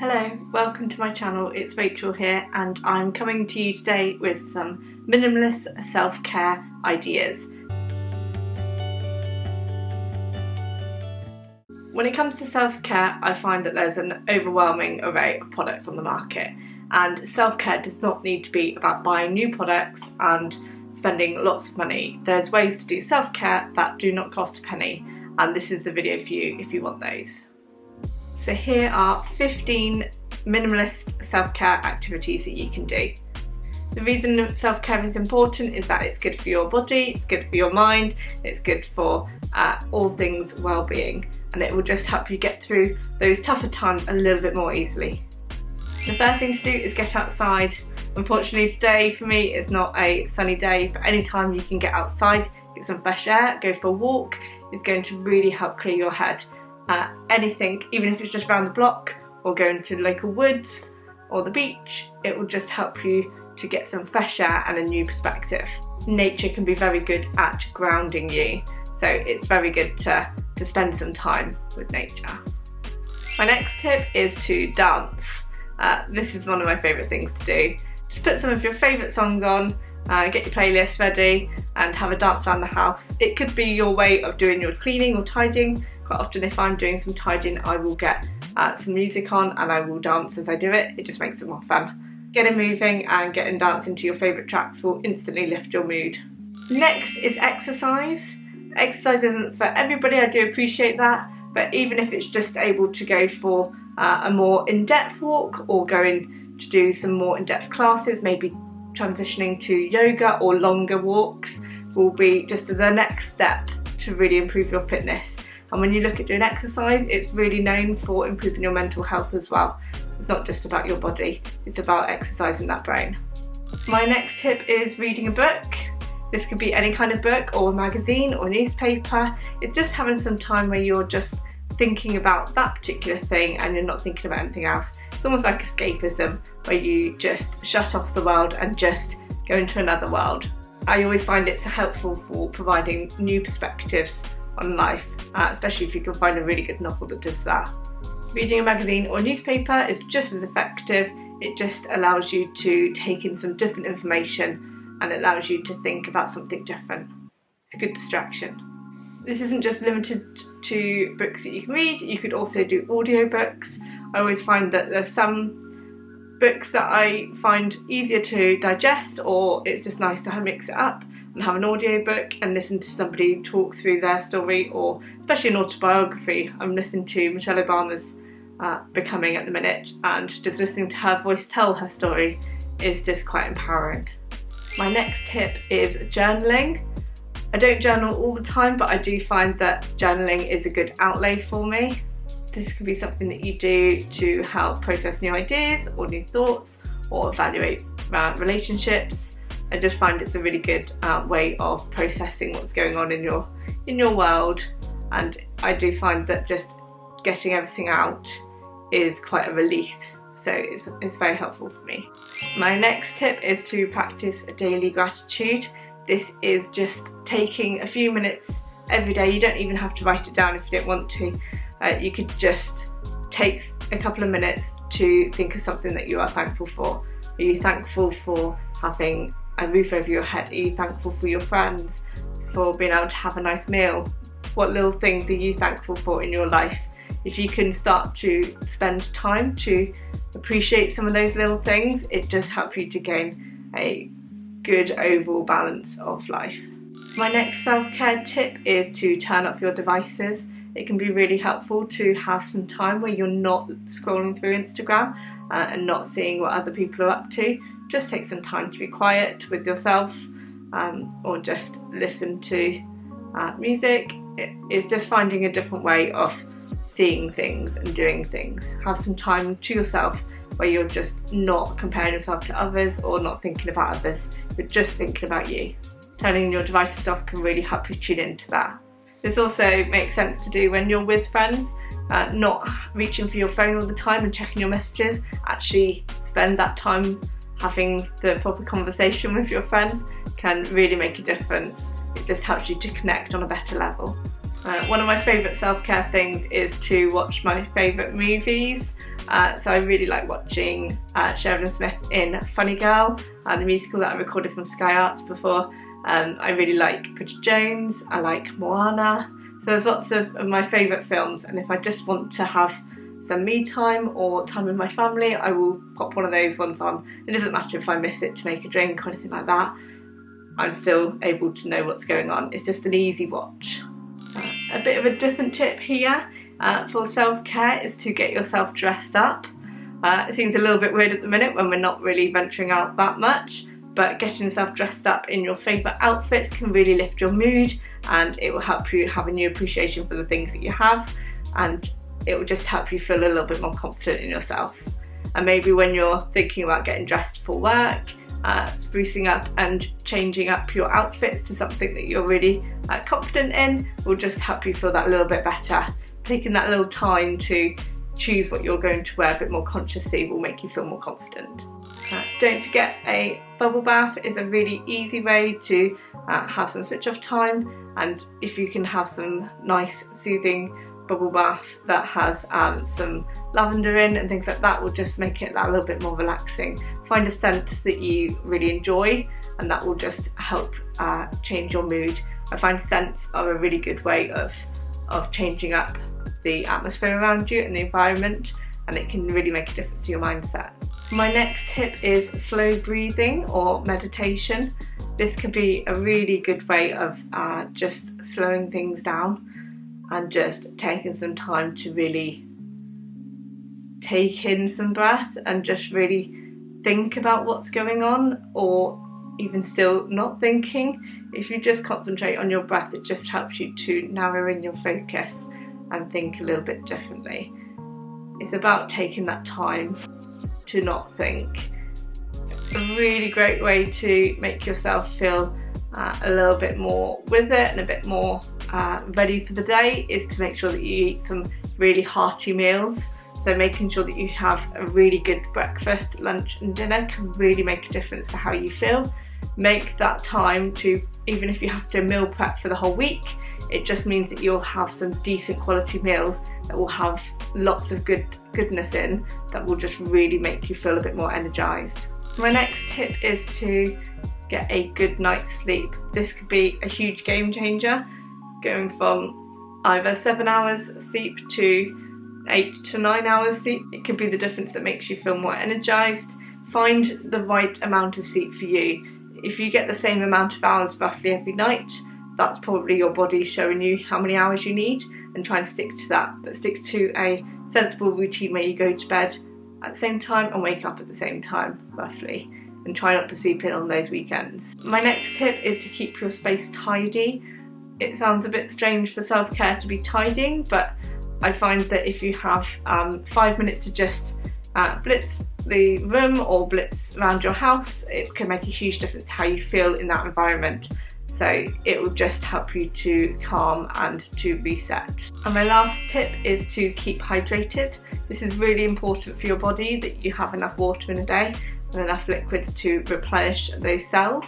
Hello, welcome to my channel. It's Rachel here and I'm coming to you today with some minimalist self-care ideas. When it comes to self-care, I find that there's an overwhelming array of products on the market, and self-care does not need to be about buying new products and spending lots of money. There's ways to do self-care that do not cost a penny, and this is the video for you if you want those. So here are 15 minimalist self-care activities that you can do. The reason self-care is important is that it's good for your body, it's good for your mind, it's good for all things well-being, and it will just help you get through those tougher times a little bit more easily. The first thing to do is get outside. Unfortunately today for me it's not a sunny day, but anytime you can get outside, get some fresh air, go for a walk, is going to really help clear your head. Anything, even if it's just around the block or going to the local woods or the beach, it will just help you to get some fresh air and a new perspective. Nature can be very good at grounding you, so it's very good to spend some time with nature. My next tip is to dance. This is one of my favourite things to do. Just put some of your favourite songs on, get your playlist ready and have a dance around the house. It could be your way of doing your cleaning or tidying. Quite often if I'm doing some tidying, I will get some music on and I will dance as I do it. It just makes it more fun. Getting moving and getting dancing to your favourite tracks will instantly lift your mood. Next is exercise. Exercise isn't for everybody, I do appreciate that, but even if it's just able to go for a more in-depth walk or going to do some more in-depth classes, maybe transitioning to yoga or longer walks, will be just the next step to really improve your fitness. And when you look at doing exercise, it's really known for improving your mental health as well. It's not just about your body, it's about exercising that brain. My next tip is reading a book. This could be any kind of book or a magazine or a newspaper. It's just having some time where you're just thinking about that particular thing and you're not thinking about anything else. It's almost like escapism, where you just shut off the world and just go into another world. I always find it's helpful for providing new perspectives on life, especially if you can find a really good novel that does that. Reading a magazine or newspaper is just as effective. It just allows you to take in some different information and it allows you to think about something different. It's a good distraction. This isn't just limited to books that you can read, you could also do audiobooks. I always find that there's some books that I find easier to digest, or it's just nice to mix it up and have an audiobook and listen to somebody talk through their story, or especially an autobiography. I'm listening to Michelle Obama's Becoming at the minute, and just listening to her voice tell her story is just quite empowering. My next tip is journaling. I don't journal all the time, but I do find that journaling is a good outlay for me. This could be something that you do to help process new ideas or new thoughts, or evaluate relationships. I just find it's a really good way of processing what's going on in your world, and I do find that just getting everything out is quite a release, so it's very helpful for me. My next tip is to practice a daily gratitude. This is just taking a few minutes every day. You don't even have to write it down if you don't want to. You could just take a couple of minutes to think of something that you are thankful for. Are you thankful for having a roof over your head? Are you thankful for your friends, for being able to have a nice meal? What little things are you thankful for in your life? If you can start to spend time to appreciate some of those little things, it just helps you to gain a good overall balance of life. My next self-care tip is to turn off your devices. It can be really helpful to have some time where you're not scrolling through Instagram and not seeing what other people are up to. Just take some time to be quiet with yourself, or just listen to music. It's just finding a different way of seeing things and doing things. Have some time to yourself where you're just not comparing yourself to others or not thinking about others, you're just thinking about you. Turning your devices off can really help you tune into that. This also makes sense to do when you're with friends, not reaching for your phone all the time and checking your messages. Actually spend that time having the proper conversation with your friends can really make a difference. It just helps you to connect on a better level. One of my favourite self-care things is to watch my favourite movies. So I really like watching Sheridan Smith in Funny Girl, the musical that I recorded from Sky Arts before. I really like Bridget Jones, I like Moana. So there's lots of my favourite films, and if I just want to have some me time or time with my family, I will pop one of those ones on. It doesn't matter if I miss it to make a drink or anything like that. I'm still able to know what's going on. It's just an easy watch. A bit of a different tip here for self-care is to get yourself dressed up. It seems a little bit weird at the minute when we're not really venturing out that much, but getting yourself dressed up in your favourite outfits can really lift your mood, and it will help you have a new appreciation for the things that you have, and it will just help you feel a little bit more confident in yourself. And maybe when you're thinking about getting dressed for work, sprucing up and changing up your outfits to something that you're really confident in will just help you feel that a little bit better. Taking that little time to choose what you're going to wear a bit more consciously will make you feel more confident. Don't forget, a bubble bath is a really easy way to have some switch off time, and if you can have some nice soothing bubble bath that has some lavender in and things like that, will just make it a little bit more relaxing. Find a scent that you really enjoy, and that will just help change your mood. I find scents are a really good way of changing up the atmosphere around you and the environment, and it can really make a difference to your mindset. My next tip is slow breathing or meditation. This can be a really good way of just slowing things down and just taking some time to really take in some breath and just really think about what's going on, or even still not thinking. If you just concentrate on your breath, it just helps you to narrow in your focus and think a little bit differently. It's about taking that time to not think. A really great way to make yourself feel a little bit more with it and a bit more ready for the day is to make sure that you eat some really hearty meals. So making sure that you have a really good breakfast, lunch and dinner can really make a difference to how you feel. Make that time to, even if you have to meal prep for the whole week, it just means that you'll have some decent quality meals that will have lots of goodness in, that will just really make you feel a bit more energised. My next tip is to get a good night's sleep. This could be a huge game changer, going from either 7 hours sleep to 8 to 9 hours sleep. It could be the difference that makes you feel more energised. Find the right amount of sleep for you. If you get the same amount of hours roughly every night, that's probably your body showing you how many hours you need, and try and stick to that. But stick to a sensible routine where you go to bed at the same time and wake up at the same time, roughly, and try not to sleep in on those weekends. My next tip is to keep your space tidy. It sounds a bit strange for self-care to be tidying, but I find that if you have 5 minutes to just blitz the room or blitz around your house, it can make a huge difference to how you feel in that environment. So it will just help you to calm and to reset. And my last tip is to keep hydrated. This is really important for your body, that you have enough water in a day and enough liquids to replenish those cells.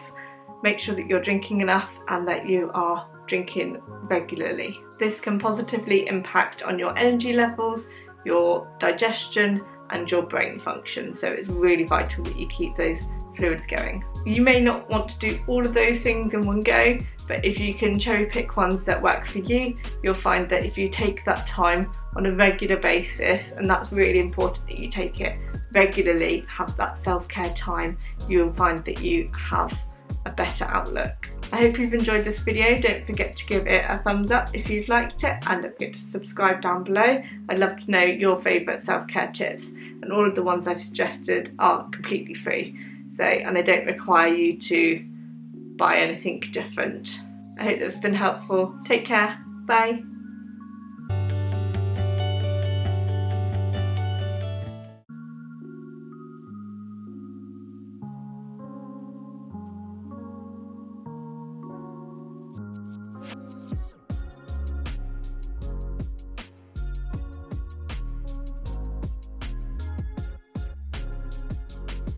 Make sure that you're drinking enough and that you are drinking regularly. This can positively impact on your energy levels, your digestion and your brain function. So it's really vital that you keep those fluids going. You may not want to do all of those things in one go, but if you can cherry pick ones that work for you, you'll find that if you take that time on a regular basis, and that's really important that you take it regularly, have that self-care time, you'll find that you have a better outlook. I hope you've enjoyed this video. Don't forget to give it a thumbs up if you've liked it, and don't forget to subscribe down below. I'd love to know your favourite self-care tips, and all of the ones I've suggested are completely free. And they don't require you to buy anything different. I hope this has been helpful. Take care. Bye.